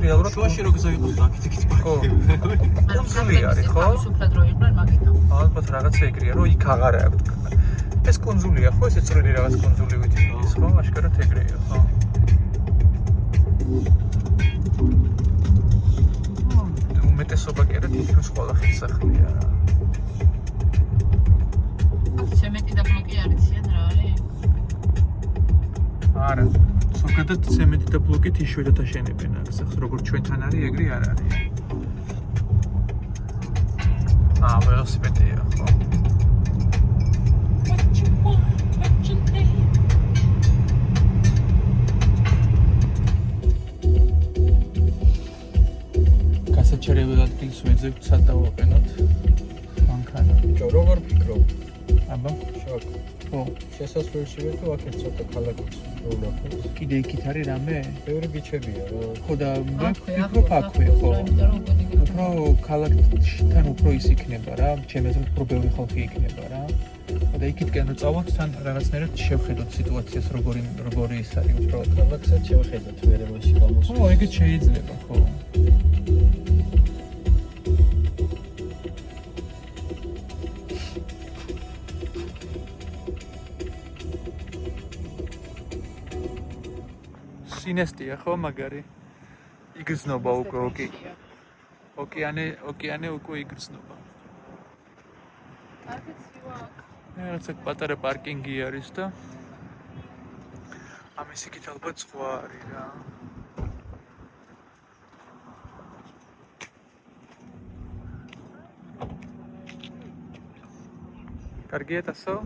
რეალურად შუაში რო გზაიყოს აქეთ კუნძული არის, ხო? სუფრად რო იყვნენ მაგინა. ალბათ რაღაცა ეგრეა, რომ იქ აღარა აქვს. ეს კუნძულია, ხო? ეს წვრილი რაღაც კუნძული ვიცი, ხო? აშკარად ეგრეა, ხო? უმეტესობა კი არა, თითქმის ყველა ხელსახლია. ცემენტი და ბლოკი არიციან რა არის? არა. ზოგადად ცემენტი და ბლოკით იშვიათად აშენებენ აქ, როგორც ჩვენთან არის, ეგრე არ არის. ველოსიპედია, ხო? გასაჩერებელ ადგილს ვეძებთ, სად დავაყენოთ? მანქანა. ბიჭო, როგორ ფიქრობ? აბა, შოკ. ხო. შესასვლელშივე თუ აქეთ ცოტა ქალაქიც ვნახოთ. კიდე იქით არის რამე? ბევრი ბიჭებია რა. ხო და ვფიქრობ აქვე, ხო. უფრო ქალაქთან უფრო ის იქნება რა, ჩემი აზრით უფრო ბევრი ხალხი იქნება რა. და იქითკენ რო წავალთ, თან რაღაცნაირად შევხედოთ სიტუაციას, როგორი ის არის უფრო. ქალაქსაც შევხედოთ მერე გამოსვლა. ხო, ეგეც შეიძლება, ხო. სინესტია, ხო, მაგარი. იგრძნობა უკვე ოკეანე უკვე იგრძნობა. რაღაცა პატარა პარკინგი არის და ამის იქით ალბათ სხვა არის რა. კარგია თასო?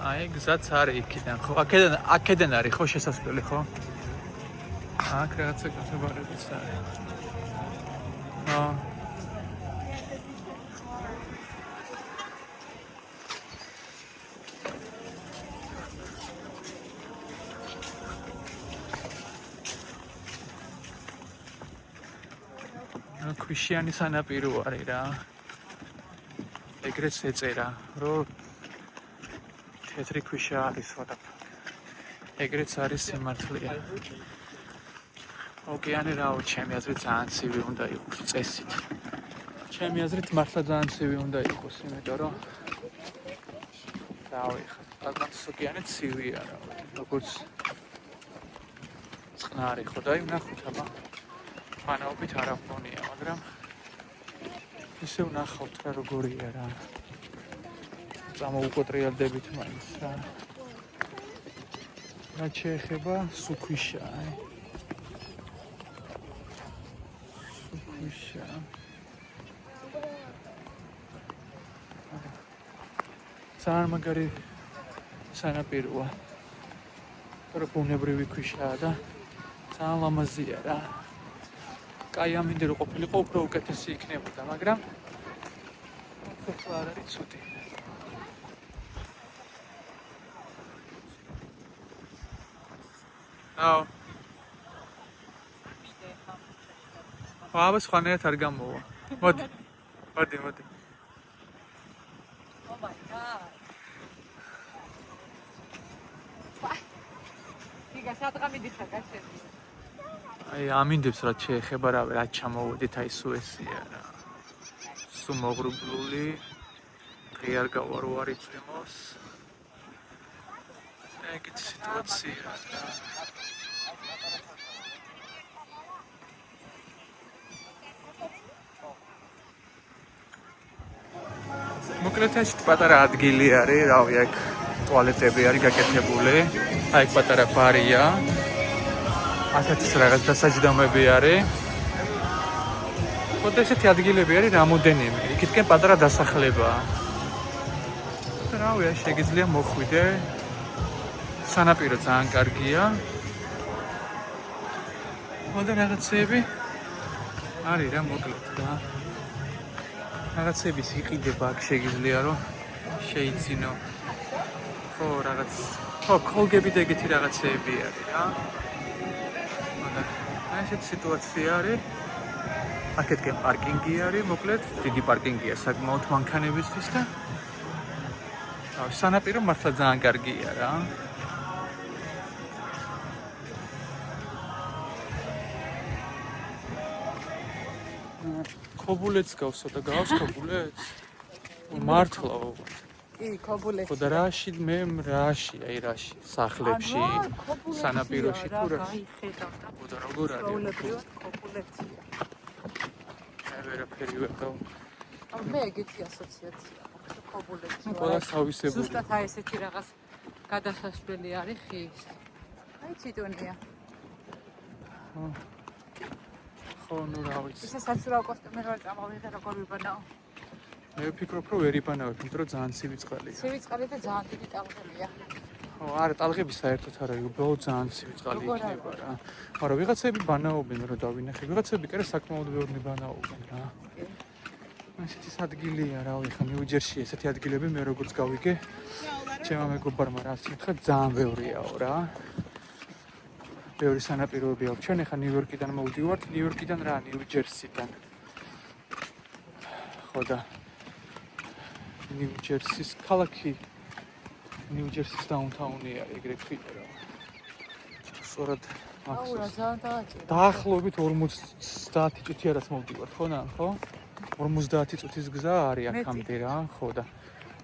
აი, გზაც არის იქიდან, ხო? აქედან არის, ხო, შესასვლელი, ხო? აქ რაღაცა კეთებარებიც არის. ქვიშიანი სანაპირო არის რა. ეგრეც ეწერა, რომ თეთრი ქვიშა არის სხვადასხვა. ეგრეც არის სიმართლეა. ოკეანე რაო, ჩემი აზრით ძალიან ცივი უნდა იყოს წესით. ჩემი აზრით მართლა ძალიან ცივი უნდა იყოს, იმიტომ რომ რაო, ხალხს ოკეანე ცივია რა, როგორც წყნარი, ხო და ვნახოთ აბა. მანაობით არ აღმონია, მაგრამ ისე ვნახავთ რა როგორია რა. წამოუკოტრიალდებით მაინც რა. რაც შეეხება სუქვიშა. სუქვიშა. ძალიან მაგარი სანაპიროა. რა ბუნებრივი ქვიშაა და ძალიან ლამაზია რა. კაი ამინდა რომ ყოფილიყო უფრო უკეთესი იქნებოდა, მაგრამ ახლა არ არის ცუდი. აუ. აბა სხვანაირად არ გამოვა. მოდი. Oh my god. იგა სადღამი დიხარ გაშენდი. აი ამინდებს რაც შეეხება რა ჩამოვედით აი სუესია რა. სუ მოგრუბლული ღიარ გავა რო არ იწვიმოს. ეგეთი სიტუაცია. მოკლედ ეს პატარა ადგილი არის, რავი, აქ ტუალეტები არის გაკეთებული. აი აქ პატარა ბარია. ასეთი რაღაც დასაჯდომები არის. ხოდა ესეთი ადგილები არის რამოდენიმე. იქითკენ პატარა დასახლებაა. რავი, შეგიძლია მოხვიდე. სანაპირო ძალიან კარგია. ხოდა რაღაცები არის რა მოკლედ რა. რაღაცების იყიდება აქ შეგიძლია რომ შეიცინო ხო, რაღაც ხო, კოლგები და ეგეთი რაღაცეები არის რა. აი ესეთი სიტუაცია არის. აქეთკენ პარკინგი არის, მოკლედ, დიდი პარკინგია საკმაოდ მანქანებისთვის და სანაპირო მართლა ძალიან კარგია რა. ქობულეთს გავს და გავს ქობულეთს? მართლა კი, ქობულეთში. ხო და რაში მე რაში, აი რაში, სახლებში, სანაპიროში თუ რა? ხო და როგორ არის? ჩაოლებრივად ქობულეთში. მე ვერაფერი ვერ გავ. მე ეგეთი ასოციაცია მაქვს ქობულეთში. ნუ ყველა თავისებული. ზუსტად აი ესეთი რაღაც გადასასვლელი არის ხის. აი ციტონია. ხო, ნუ რა ვიცი. ისე საცურაო კოსტუმი რო წამოვიდე როგორ ვიბანაო. მე ვფიქრობ, რომ ვერ იბანავებ, იმიტომ რომ ძალიან ცივი წყალია. ცივი წყალი და ძალიან დიდი ტალღებია. ხო, არა, ტალღები საერთოდ არა, უბრალოდ ძალიან ცივი წყალი იქნება რა. მაგრამ ვიღაცები ბანაობენ, რომ დავინახე. ვიღაცები კი საკმაოდ ბევრი ბანაობენ რა. ესეთი ადგილია რა, ხა ნიუ-ჯერსი ესეთი ადგილები მე როგორც გავიგე, ჩემმა მეგობარმა რას ითხრა, ძალიან ბევრიაო რა. ბევრი სანაპიროები აქვს. ჩვენ ხა ნიუ-იორკიდან მოვდივართ, ნიუ-იორკიდან რა, ნიუ-ჯერსიდან. ხო და ნიუ-ჯერსის ქალაქი ნიუ-ჯერსის დაუნთაუნი არის, ეგრეთ ვიტყვი რა. სწორად აუა, ძალიან დააჭირა. დაახლოებით 50 წუთი არას მოვდივართ, ხო და ხო? 50 წუთის გზა არის აქამდე რა, ხო და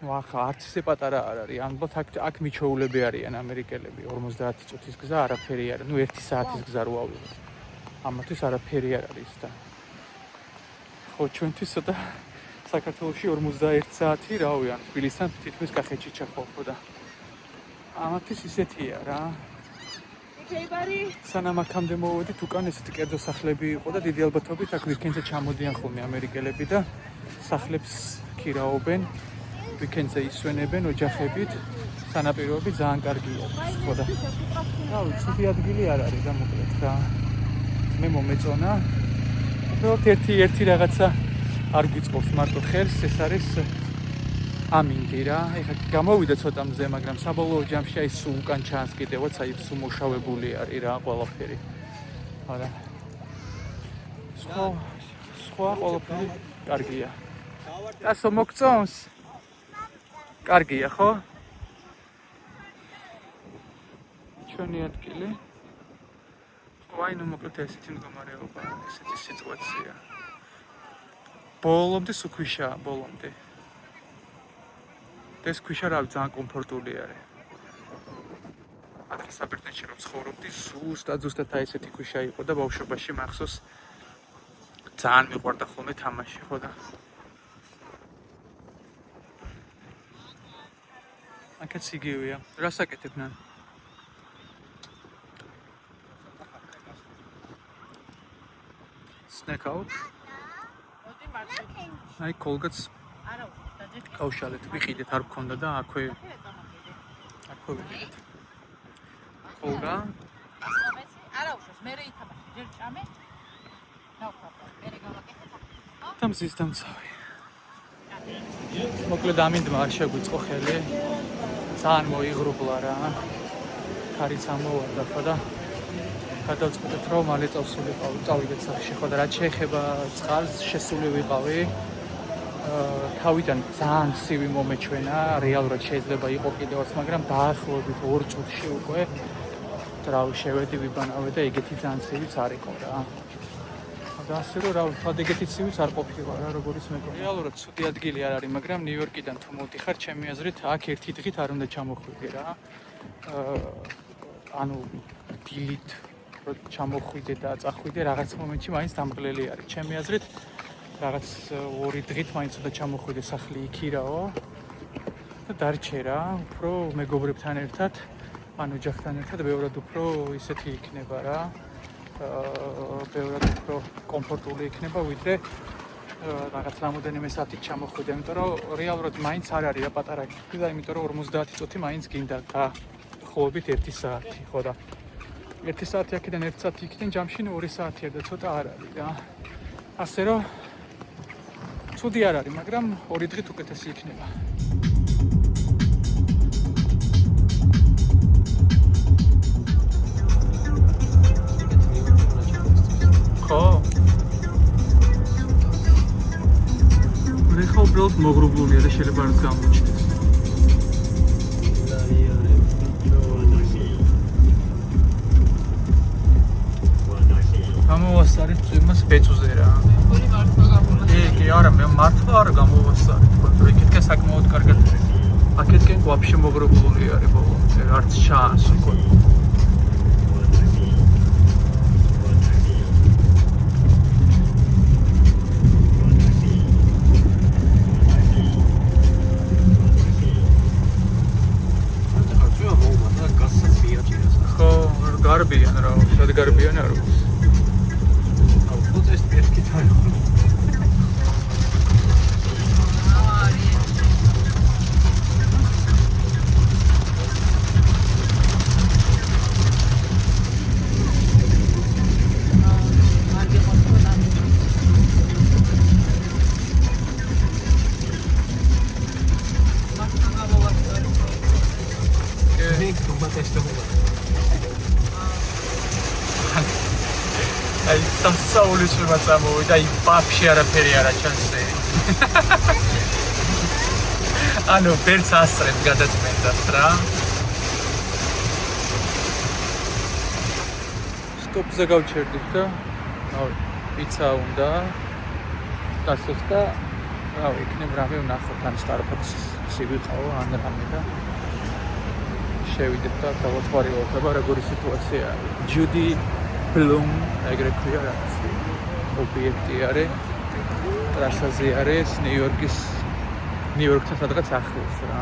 ნუ ახლა არც ისე პატარა არ არის. ამბობთ აქ მიჩოულები არიან ამერიკელები, 50 წუთის გზა არაფერი არ არის. ნუ 1 საათის გზა რო ავიღოთ. ამათვის არაფერი არ არის და ხო ჩვენთვის ცოტა საქართველოში 51 საათი რავი ან თბილისთან თითქმის კახეთში ჩახვალ ხო და ამათვის ისეთია რა. სანამ აქამდე მოვედით უკან ესეთი კერძო სახლები იყო და დიდი ალბათობით აქ ვიკენდზე ჩამოდიან ხოლმე ამერიკელები და სახლებს ქირაობენ, ვიკენდზე ისვენებენ ოჯახებით, სანაპიროები ძალიან კარგია ხო და რავი ცივი ადგილი არ არის და მოკლედ რა. მე მომეწონა უბრალოდ ერთი რაღაცა არ გვიწყობს მარტო ხელს, ეს არის ამინდი რა. ეხლა გამოვიდა ცოტა მზე, მაგრამ საბოლოო ჯამში აი სულ უკან ჩანს კიდევაც, აი სულ მოშავებული არის რა ყველაფერი. არა. სხვა ყველაფერი კარგია. დასო მოგწონს? კარგია, ხო? ჩვენი ადგილი. აი ნუ მოკლედ ესეთი მდგომარეობა, ესეთი სიტუაცია. ბოლომდე სუქვიშაა, ბოლომდე. ეს ქვიშა რა ძალიან კომფორტული არის. აქ საბერძნეთში რომ ცხოვრობდი, ზუსტად აი ესეთი ქვიშა იყო და ბავშვობაში მახსოვს ძალიან მიყვარდა ხოლმე თამაში, ხო და აქაც იგივეა. რას აკეთებდნენ? Snack out? აი კოლგაც გავშალეთ, ვიყიდეთ, არ გქონდა და აქვე ვიყიდეთ. კოლგა? არა უშავს, მე ითამაშე, ჯერ ჭამე. დავხაბა, მე გავაკეთე. დამზის დამცავი. მოკლედ ამინდმა არ შეგვიწყო ხელი. ძალიან მოიღრუბლა რა. ქარიც ამოვარდა ხო და გადავწყვეტეთ რომ მალე წავიდეთ სახლში ხო და რაც შეეხება წყალს შესული ვიყავი. თავიდან ძალიან ცივი მომეჩვენა, რეალურად შეიძლება იყო კიდევაც, მაგრამ დაახლოებით 2 წუთში უკვე რავი შევედი ვიბანავე და ეგეთი ძალიან ცივიც არ იყო რა. და ასე რომ რავი, თად ეგეთი ცივიც არ ყოფილა რა, როგორც მეგონა. რეალურად ცუდი ადგილი არ არის, მაგრამ ნიუ-იორკიდან თუ მოდიხარ, ჩემი აზრით, აქ ერთი დღით არ უნდა ჩამოხვიდე რა. ანუ დილით რო ჩამოხვიდე და წახვიდე, რაღაც მომენტში მაინც დამღლელი არის. ჩემი აზრით რაღაც 2 დღით მაინც უნდა ჩამოხვიდე სახლი იქირაო და დარჩე რა, უფრო მეგობრებთან ერთად, ანუ ოჯახთან ერთად ბევრად უფრო ისეთი იქნება რა. ბევრად უფრო კომფორტული იქნება, ვიდრე რაღაც რამოდენიმე საათით ჩამოხვიდე, იმიტომ რომ რეალურად მაინც არ არის რა პატარა გზა, იმიტომ რომ 50 წუთი მაინც გინდა და ხოვებით 1 საათი, ხო და 1 საათი აქედან 1 საათი იქიდან ჯამში 2 საათია და ცოტა არ არის რა. ასე რომ ცუდი არ არის, მაგრამ 2 დღით უკეთესი იქნება. მოგრუბლულია და შეიძლება არც გამოჩნდეს. გამოვასწარეთ იმას ბეწუზე რა. ორი მართლა გამოვასწარეთ. კი, არა, მე მართლა არ გამოვასწარეთ, თქო, იქითკენ საკმაოდ კარგად. აქეთკენ ვაფშე მოგრუბლული არის ბოლომდე, არც ჩანს უკვე. ხო, გარბიან რა, სად გარბიან არ ვიცი. აი სასწაულის ვება წამოვიდა, აი ვაფშე არაფერი არ აჩანსე. ანუ ვერც ასწრებ გადაწმენდას რა. სტოპზე გავჩერდით და რავი, პიცა უნდა დასოს და რავი, იქნებ რამე ვნახოთ ან Starbucks-ში ვიყავ ან რამე და შევიდეთ და დავათვალიეროთ, როგორი სიტუაცია არის. ჯუდი ბლუმ ეგრე ქვია რაღაც ობიექტი არის. ტრასაზე არის ნიუ-იორკთან სადღაც ახლოს რა.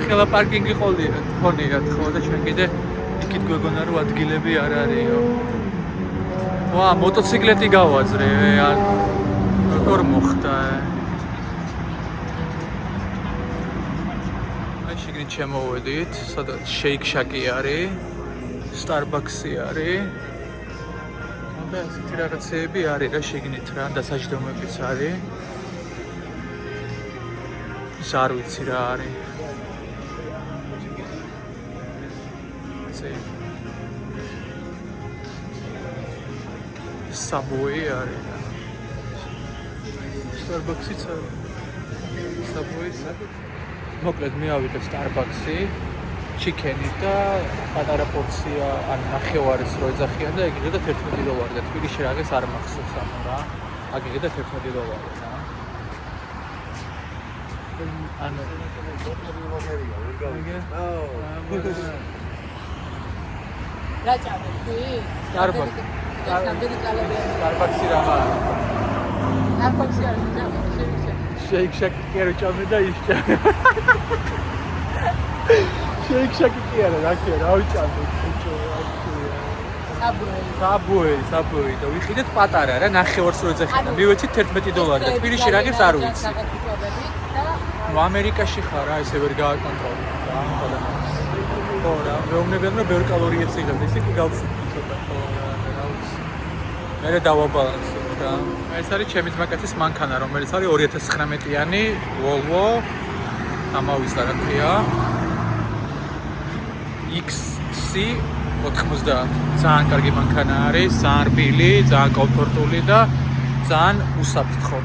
ხელა პარკინგი ხონია ხო და ჩვენ კიდე იქით გვეგონა რომ ადგილები არ არისო. ვა, მოტოციკლეტი გავაძრე, როგორ მოხდა? აი შეგნით შემოვედით, სადაც Shake Shack-ი არის, Starbucks-ი არის. და ასეთი რაღაცეები არის რა შეგნით რა, დასაჯდომებიც არის. არ ვიცი რა არის. Subway არის. Starbucks-იც არის. Subway-ს. მოკლედ მე ავიღე Starbucks-ი, ჩიქენი და პატარა პორცია, ან ნახევარის რო ეძახიან და ეგიღე და $11 და თბილისში რაღაც არ მახსოვს ანუ რა. აგიღე და $11 რა. ანუ რა ჭამეთი? Starbucks. რამდენი კალორია? Starbucks-ი რა არის? Starbucks-ი არის ჭამეთი. Shake Shack-ი კი არა ჭამე და ის ჭამე. Shake Shack-ი კი არა, რა კი არა, რა ვიჭამე. Subway და ვიყიდეთ პატარა რა, ნახევარს რო ეძახიან და მივეცით $11 და თბილისში რაღაც არ ვიცი. ნუ ამერიკაში ხარ რა, ესე ვერ გააკონტროლე რა, ხო რა, მეუბნებიან რომ ბევრ კალორიებს იღებ, ისე კი გავსუქი ცოტა ხო რა ვიცი. მე დავაბალანსებ რა. ეს არის ჩემი ძმაკაცის მანქანა, რომელიც არის 2019-იანი Volvo ამავისა რა ქვია XC90. ძალიან კარგი მანქანა არის, ძალიან რბილი, ძალიან კომფორტული და ძალიან უსაფრთხო.